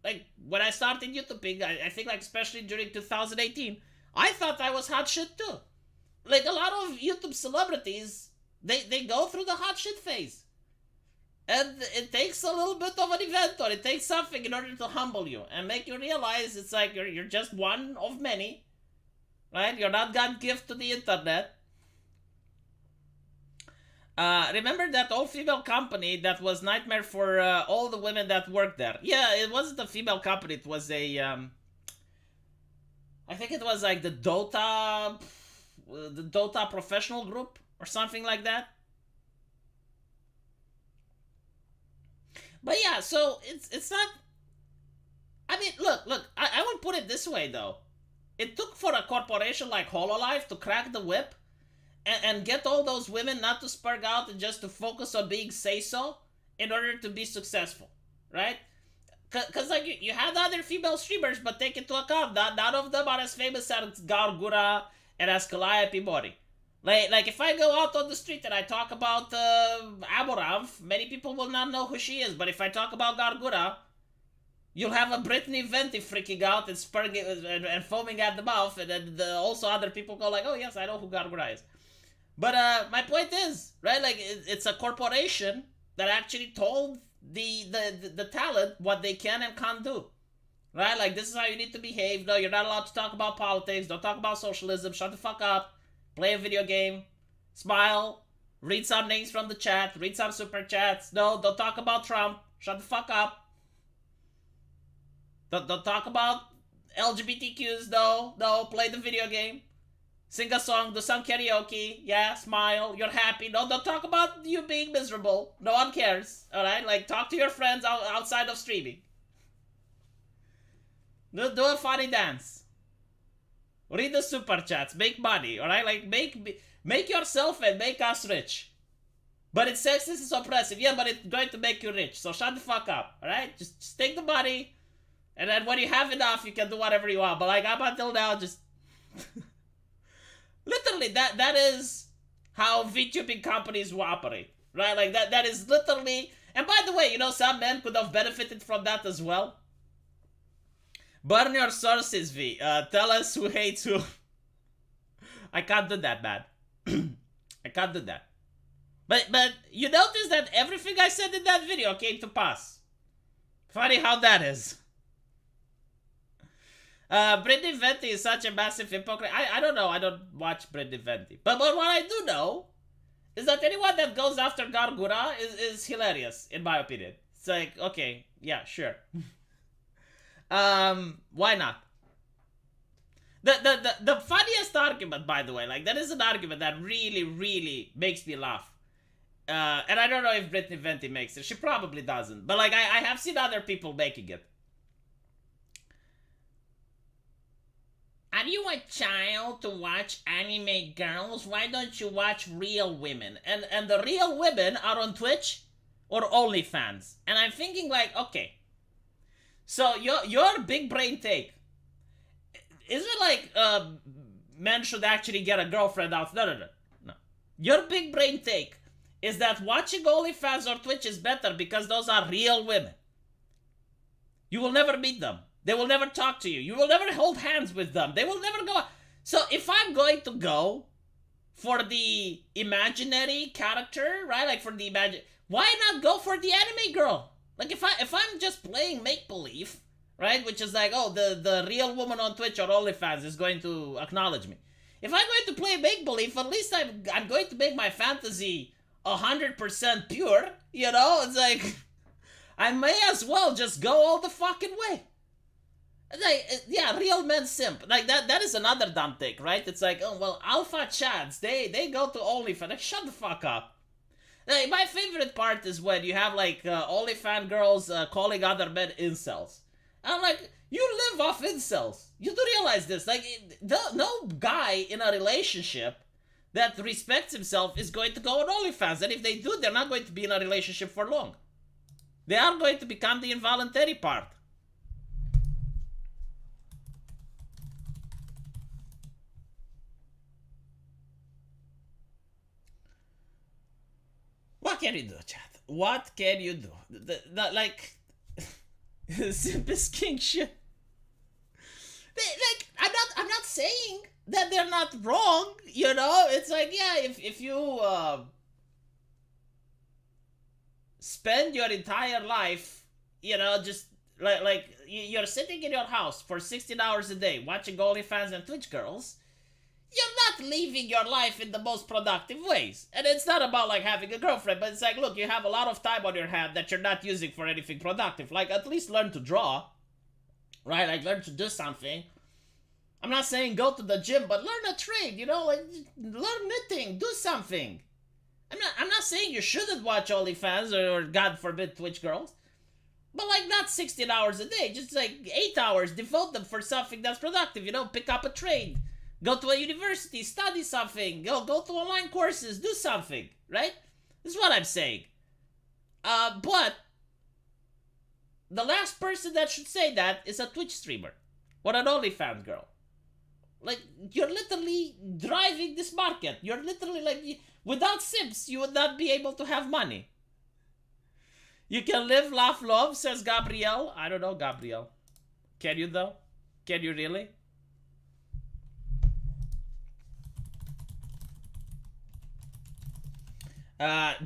like when I started YouTubing, I think, like, especially during 2018, I thought I was hot shit too. Like, a lot of YouTube celebrities, they go through the hot shit phase. And it takes a little bit of an event, or it takes something in order to humble you and make you realize it's like you're just one of many, right? You're not God's gift to the internet. Remember that all-female company that was nightmare for all the women that worked there? Yeah, it wasn't a female company. It was a, I think it was like the Dota professional group or something like that. But yeah, so it's not. I mean, look. I would put it this way though. It took for a corporation like Hololive to crack the whip, and get all those women not to spurg out and just to focus on being say-so in order to be successful, right? Because like you had other female streamers, but take into account that none of them are as famous as Gargura and as Calliope Mori. Like if I go out on the street and I talk about Amoranth, many people will not know who she is. But if I talk about Gargura, you'll have a Brittany Venti freaking out and spurring and foaming at the mouth, and then also other people go like, "Oh yes, I know who Gargura is." But my point is, right? Like it's a corporation that actually told the talent what they can and can't do, right? Like this is how you need to behave. No, you're not allowed to talk about politics. Don't talk about socialism. Shut the fuck up. Play a video game. Smile. Read some names from the chat. Read some super chats. No, don't talk about Trump. Shut the fuck up. Don't talk about LGBTQs. No, play the video game. Sing a song, do some karaoke. Yeah, smile. You're happy. No, don't talk about you being miserable. No one cares. Alright? Like, talk to your friends outside of streaming. Do a funny dance. Read the super chats. Make money. Alright? Like, make yourself and make us rich. But it's sexist, it's oppressive. Yeah, but it's going to make you rich. So shut the fuck up. Alright? Just take the money. And then when you have enough, you can do whatever you want. But like, up until now, just... Literally, that is how VTubing companies will operate, right? Like, that is literally... And by the way, you know, some men could have benefited from that as well. Burn your sources, V. Tell us who hates who. I can't do that, man. I can't do that. But you notice that everything I said in that video came to pass. Funny how that is. Brittany Venti is such a massive hypocrite. I don't know. I don't watch Brittany Venti. But what I do know is that anyone that goes after Gargura is hilarious, in my opinion. It's like, okay, yeah, sure. Why not? The funniest argument, by the way, like, that is an argument that really, really makes me laugh. And I don't know if Brittany Venti makes it. She probably doesn't. But, like, I have seen other people making it. Are you a child to watch anime girls? Why don't you watch real women? And the real women are on Twitch or OnlyFans. And I'm thinking like, okay. So your big brain take. Is it like men should actually get a girlfriend out? No. Your big brain take is that watching OnlyFans or Twitch is better because those are real women. You will never meet them. They will never talk to you. You will never hold hands with them. They will never go... So if I'm going to go for the imaginary character, right? Like for the why not go for the anime girl? Like if I'm just playing make-believe, right? Which is like, oh, the real woman on Twitch or OnlyFans is going to acknowledge me. If I'm going to play make-believe, at least I'm going to make my fantasy 100% pure. You know? It's like... I may as well just go all the fucking way. Like, yeah, real men simp. Like, that is another dumb take, right? It's like, oh, well, alpha chads, they go to OnlyFans. Like, shut the fuck up. Like, my favorite part is when you have, like, OnlyFans girls calling other men incels. I'm like, you live off incels. You do realize this. Like, no guy in a relationship that respects himself is going to go on OnlyFans. And if they do, they're not going to be in a relationship for long. They are going to become the involuntary part. What can you do, chat? What can you do? Like, simp is king shit. Like, I'm not saying that they're not wrong, you know? It's like, yeah, if you spend your entire life, you know, just like you're sitting in your house for 16 hours a day watching OnlyFans and Twitch girls, you're not living your life in the most productive ways. And it's not about like having a girlfriend, but it's like, look, you have a lot of time on your hand that you're not using for anything productive. Like, at least learn to draw, right? Like, learn to do something. I'm not saying go to the gym, but learn a trade, you know, like, learn knitting, do something. I'm not saying you shouldn't watch OnlyFans or God forbid Twitch girls, but like not 16 hours a day, just like 8 hours, devote them for something that's productive, you know, pick up a trade, Go to a university, study something, go to online courses, do something, right? This is what I'm saying. But the last person that should say that is a Twitch streamer or an OnlyFans girl. Like, you're literally driving this market. You're literally like, without simps, you would not be able to have money. You can live, laugh, love, says Gabrielle. I don't know, Gabrielle. Can you though? Can you really?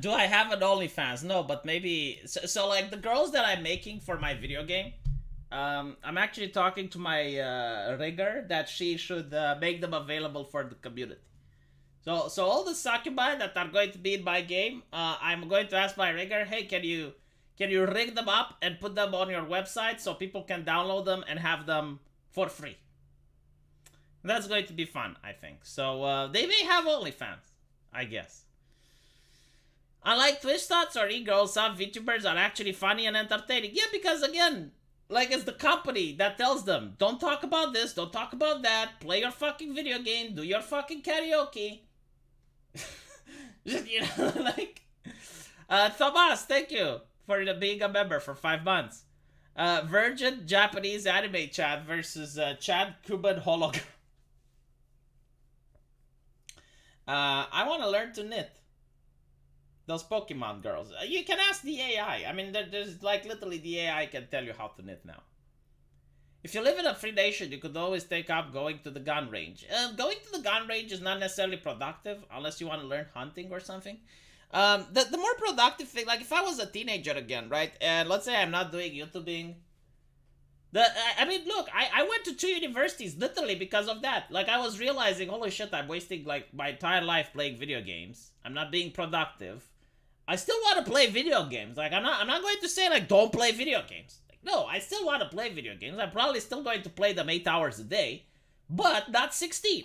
Do I have an OnlyFans? No, but maybe... So like, the girls that I'm making for my video game, I'm actually talking to my rigger that she should make them available for the community. So all the succubi that are going to be in my game, I'm going to ask my rigger, hey, can you rig them up and put them on your website so people can download them and have them for free? That's going to be fun, I think. So they may have OnlyFans, I guess. Unlike Twitch thoughts or e-girls, some VTubers are actually funny and entertaining. Yeah, because again, like, it's the company that tells them, don't talk about this, don't talk about that, play your fucking video game, do your fucking karaoke. You know, like... Thomas, thank you for being a member for 5 months. Virgin Japanese anime chat versus Chad Cuban hologram. I want to learn to knit. Those Pokemon girls. You can ask the AI. I mean, there's like literally the AI can tell you how to knit now. If you live in a free nation, you could always take up going to the gun range. Going to the gun range is not necessarily productive unless you want to learn hunting or something. The more productive thing, like if I was a teenager again, right? And let's say I'm not doing YouTubing. I mean, look, I went to 2 universities literally because of that. Like, I was realizing, holy shit, I'm wasting like my entire life playing video games. I'm not being productive. I still want to play video games. Like, I'm not going to say like don't play video games. Like, no, I still want to play video games. I'm probably still going to play them 8 hours a day, but not 16.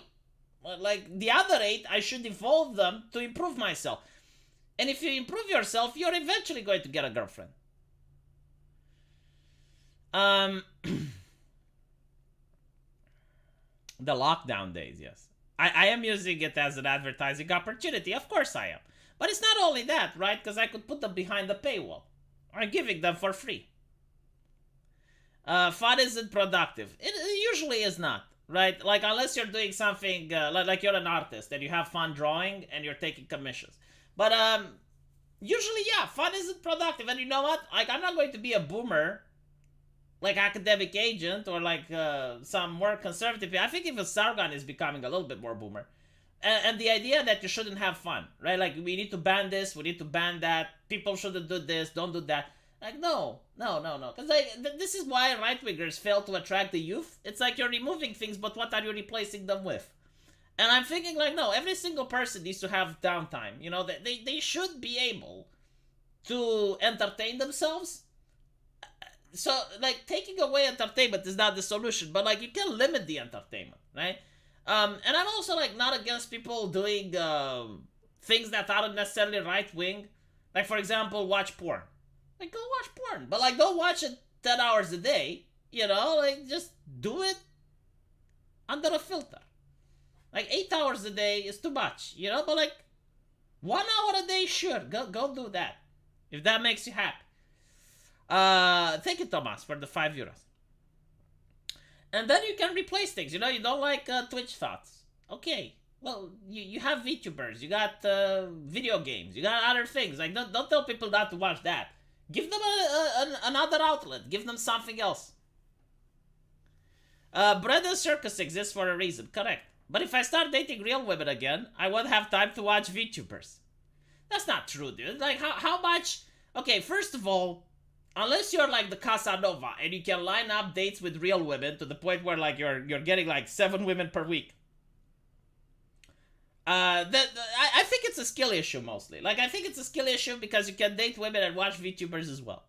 Like the other 8, I should evolve them to improve myself. And if you improve yourself, you're eventually going to get a girlfriend. The lockdown days, yes. I am using it as an advertising opportunity. Of course I am. But it's not only that, right? Because I could put them behind the paywall. I'm giving them for free. Fun isn't productive. It usually is not, right? Like, unless you're doing something, like you're an artist and you have fun drawing and you're taking commissions. But, usually, yeah, fun isn't productive. And you know what? Like, I'm not going to be a boomer, like academic agent or like some more conservative. I think even Sargon is becoming a little bit more boomer. And the idea that you shouldn't have fun, right? Like, we need to ban this, we need to ban that, people shouldn't do this, don't do that. Like, no. Because like, this is why right-wingers fail to attract the youth. It's like you're removing things, but what are you replacing them with? And I'm thinking like, no, every single person needs to have downtime. You know, they should be able to entertain themselves. So, like, taking away entertainment is not the solution, but, like, you can limit the entertainment, right? And I'm also, like, not against people doing things that aren't necessarily right-wing. Like, for example, watch porn. Like, go watch porn, but, like, don't watch it 10 hours a day, you know? Like, just do it under a filter. Like, 8 hours a day is too much, you know? But, like, 1 hour a day, sure, go do that, if that makes you happy. Thank you, Thomas, for the €5. And then you can replace things. You know, you don't like Twitch thoughts. Okay, well, you have VTubers, you got video games, you got other things. Like, don't tell people not to watch that. Give them another outlet. Give them something else. Bread and circus exists for a reason, correct. But if I start dating real women again, I won't have time to watch VTubers. That's not true, dude. Like, how much... Okay, first of all, unless you're like the Casanova and you can line up dates with real women to the point where like you're getting like 7 women per week. I think it's a skill issue mostly. Like, I think it's a skill issue because you can date women and watch VTubers as well.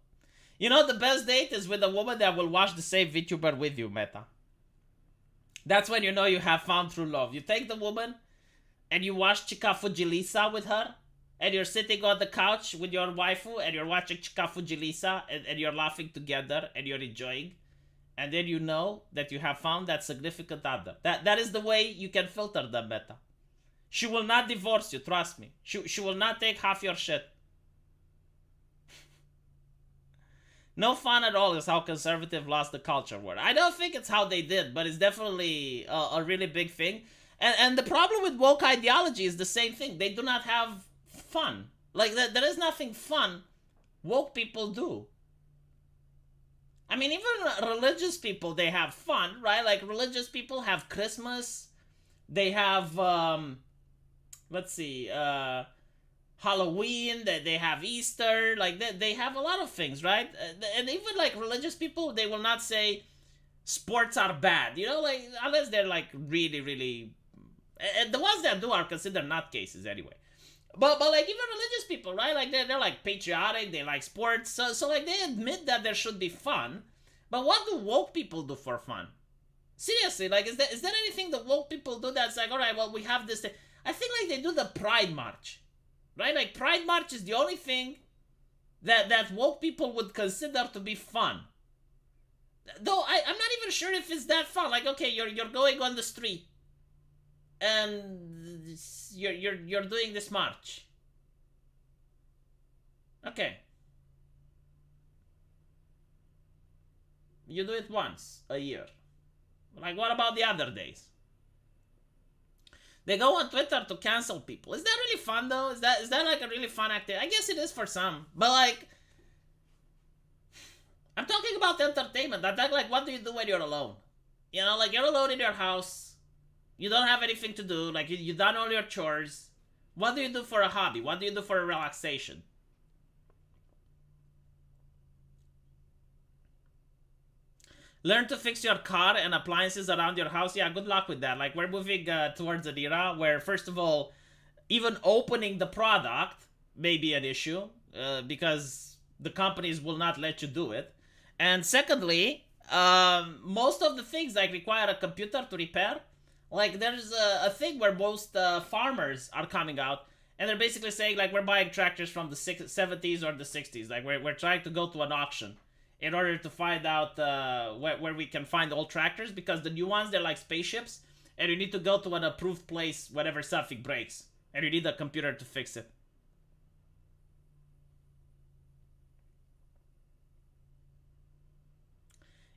You know, the best date is with a woman that will watch the same VTuber with you, Meta. That's when you know you have found true love. You take the woman and you watch Chika Fujilisa with her. And you're sitting on the couch with your waifu and you're watching Chika Fujilisa and you're laughing together and you're enjoying. and then you know that you have found that significant other. That is the way you can filter the meta. She will not divorce you, trust me. She will not take half your shit. No fun at all is how conservative lost the culture war. I don't think it's how they did, but it's definitely a really big thing. And the problem with woke ideology is the same thing. They do not have fun. Like, there is nothing fun woke people do. I mean, even religious people, they have fun, right? Like, religious people have Christmas. They have, let's see, Halloween, they have Easter, like they have a lot of things, right? And even like religious people, they will not say sports are bad, you know, like unless they're like really, really, and the ones that do are considered nutcases anyway. But like even religious people, right? Like they're like patriotic, they like sports, so like they admit that there should be fun. But what do woke people do for fun? Seriously, like is there anything that woke people do that's like, all right, well we have this thing. I think like they do the Pride March. Right? Like, Pride March is the only thing that woke people would consider to be fun. Though, I'm not even sure if it's that fun. Like, okay, you're going on the street. And you're doing this march. Okay. You do it once a year. Like, what about the other days? They go on Twitter to cancel people. Is that really fun though? Is that like a really fun activity? I guess it is for some. But like, I'm talking about entertainment. I'm talking like, what do you do when you're alone? You know, like you're alone in your house. You don't have anything to do. Like you done all your chores. What do you do for a hobby? What do you do for a relaxation? Learn to fix your car and appliances around your house. Yeah, good luck with that. Like, we're moving towards an era where, first of all, even opening the product may be an issue because the companies will not let you do it. And secondly, most of the things like require a computer to repair. Like, there's a thing where most farmers are coming out and they're basically saying, like, we're buying tractors from the 70s or the 60s. Like, we're trying to go to an auction in order to find out where we can find old tractors, because the new ones, they're like spaceships, and you need to go to an approved place whenever something breaks, and you need a computer to fix it.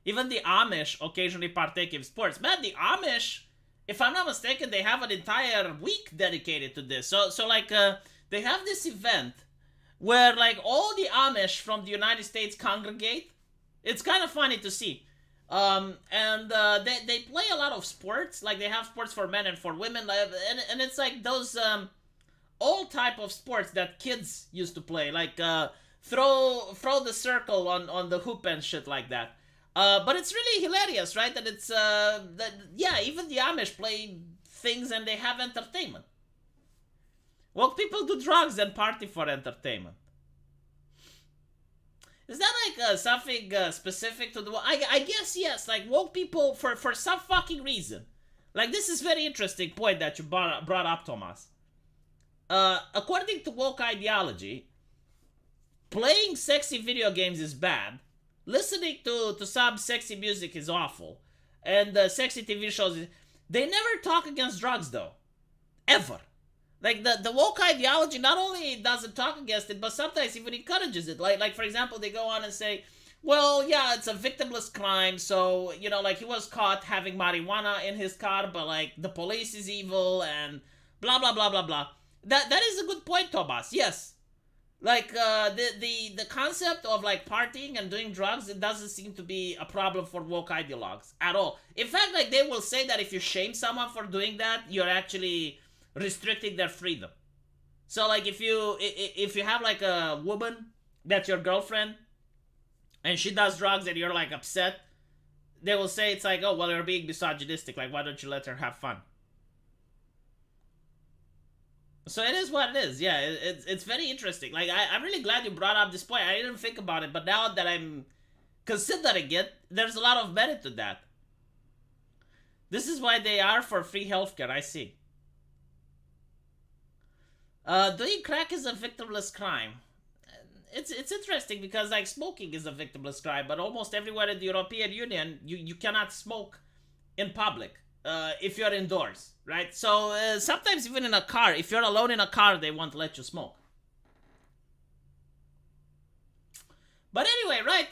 Even the Amish occasionally partake in sports. Man, the Amish, if I'm not mistaken, they have an entire week dedicated to this. So like, they have this event where like all the Amish from the United States congregate. It's kind of funny to see. They play a lot of sports. Like they have sports for men and for women. And it's like those old type of sports that kids used to play. Like throw the circle on the hoop and shit like that. But it's really hilarious, right? That it's, even the Amish play things and they have entertainment. Well, people do drugs and party for entertainment. Is that like something specific to the... I guess yes, like woke people for some fucking reason. Like this is very interesting point that you brought up, Thomas. According to woke ideology, playing sexy video games is bad. Listening to some sexy music is awful. And sexy TV shows... They never talk against drugs though. Ever. Like, the woke ideology not only doesn't talk against it, but sometimes even encourages it. Like for example, they go on and say, well, yeah, it's a victimless crime, so, you know, like, he was caught having marijuana in his car, but, like, the police is evil, and blah, blah, blah, blah, blah. That is a good point, Thomas, yes. Like, the concept of, like, partying and doing drugs, it doesn't seem to be a problem for woke ideologues at all. In fact, like, they will say that if you shame someone for doing that, you're actually restricting their freedom. So like if you have like a woman that's your girlfriend and she does drugs and you're like upset, they will say it's like, oh well, you're being misogynistic, like why don't you let her have fun? So it is what it is. Yeah, it's very interesting. Like I'm really glad you brought up this point. I didn't think about it, but now that I'm considering it, there's a lot of merit to that. This is why they are for free healthcare, I see. Doing crack is a victimless crime. it's interesting because like smoking is a victimless crime, but almost everywhere in the European Union, you cannot smoke in public if you're indoors, right? So sometimes even in a car, if you're alone in a car, they won't let you smoke. But anyway, right?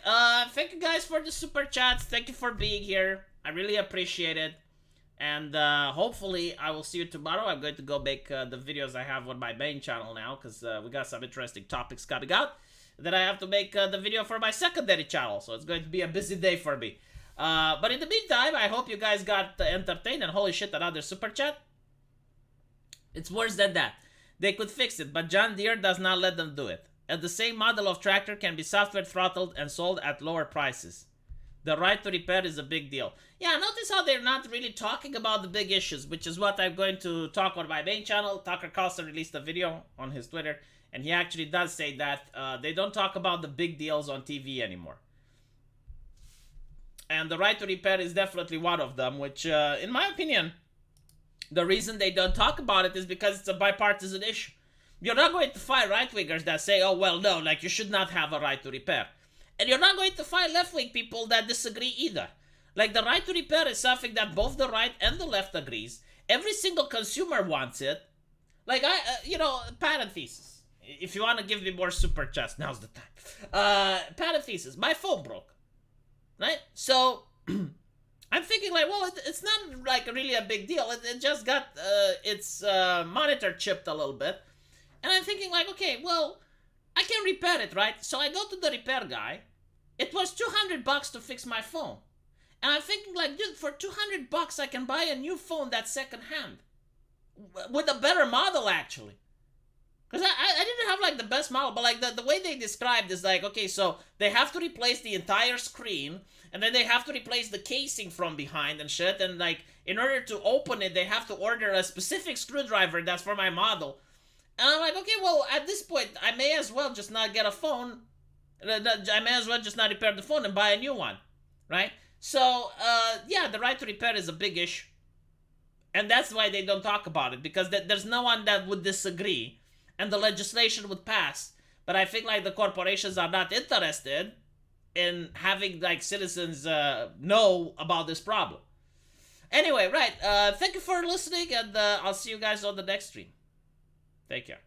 Thank you guys for the super chats. Thank you for being here. I really appreciate it. And hopefully I will see you tomorrow. I'm going to go make the videos I have on my main channel now, because we got some interesting topics coming out. Then I have to make the video for my secondary channel, so it's going to be a busy day for me. But in the meantime, I hope you guys got entertained, and holy shit, another super chat. It's worse than that. They could fix it, but John Deere does not let them do it. And the same model of tractor can be software throttled and sold at lower prices. The right to repair is a big deal. Yeah, notice how they're not really talking about the big issues, which is what I'm going to talk on my main channel. Tucker Carlson released a video on his Twitter, and he actually does say that they don't talk about the big deals on TV anymore. And the right to repair is definitely one of them, which, in my opinion, the reason they don't talk about it is because it's a bipartisan issue. You're not going to find right-wingers that say, oh, well, no, like, you should not have a right to repair. And you're not going to find left-wing people that disagree either. Like, the right to repair is something that both the right and the left agrees. Every single consumer wants it. Like, patent thesis. If you want to give me more super chats, now's the time. Patent thesis. My phone broke. Right? So, I'm thinking, like, well, it's not, like, really a big deal. It just got its monitor chipped a little bit. And I'm thinking, like, okay, well, I can repair it, right? So I go to the repair guy. It was $200 to fix my phone. And I'm thinking, like, dude, for $200 I can buy a new phone that's secondhand. With a better model, actually. Because I didn't have, like, the best model, but, like, the way they described is, like, okay, so they have to replace the entire screen, and then they have to replace the casing from behind and shit, and, like, in order to open it, they have to order a specific screwdriver that's for my model. And I'm like, okay, well, at this point, I may as well just not get a phone. I may as well just not repair the phone and buy a new one, right? So, yeah, the right to repair is a big issue. And that's why they don't talk about it, because there's no one that would disagree, and the legislation would pass. But I think, like, the corporations are not interested in having, like, citizens know about this problem. Anyway, right, thank you for listening, and I'll see you guys on the next stream. Take care.